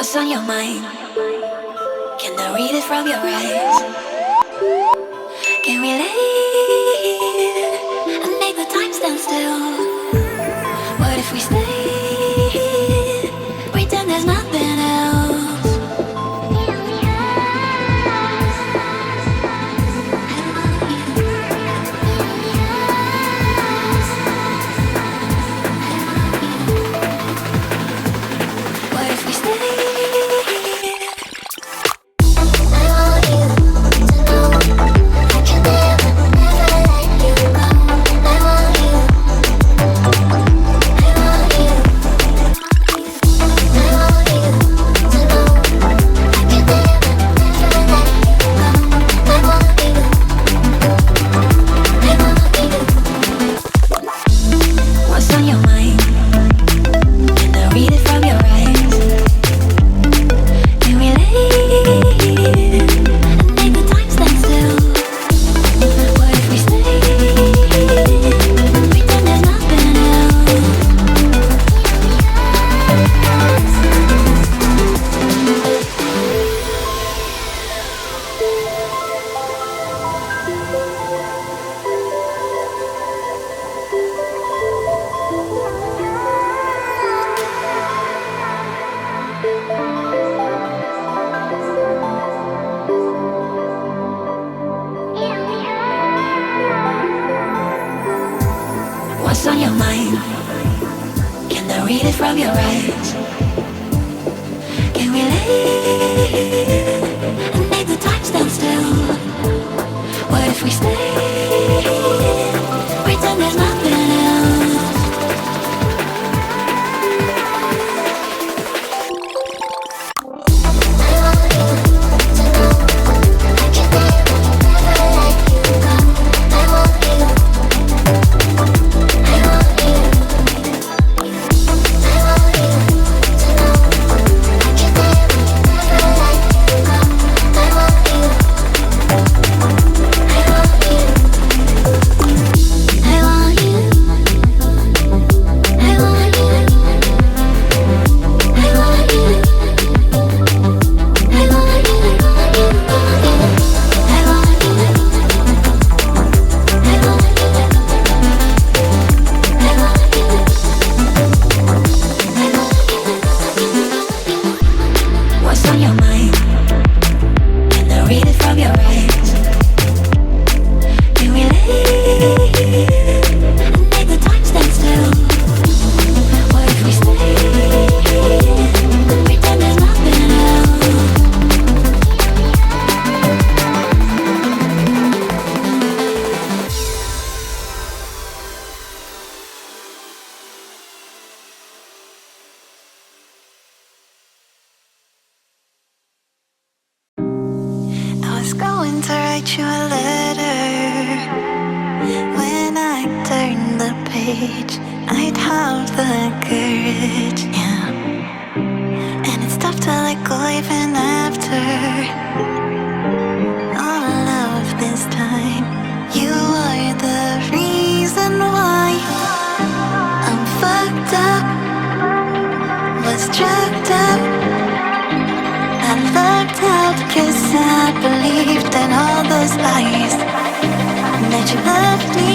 What's on your mind? Can I read it from your eyes? Can we leave and make the time stand still? What if we stay, pretend there's nothing else? What if we stay? What's on your mind? Can I read it from your eyes? Can we leave and make the time stand still? What if we stay, pretend there's nothing else? What's on your mind? Can I read it from your eyes? Can we leave and make the time stand still? What if we stay, pretend there's nothing else? What's on your mind? Can I read it from your eyes? Can we leave and make the time stand still? What if we stay, pretend there's nothing else? I was going to write you a letter. When I turned the page, I'd have the courage, yeah. And it's tough to let go even after all of this time. You are the reason why I'm fucked up, was drugged up. I lucked out 'cause I believed in all those lies, that you loved me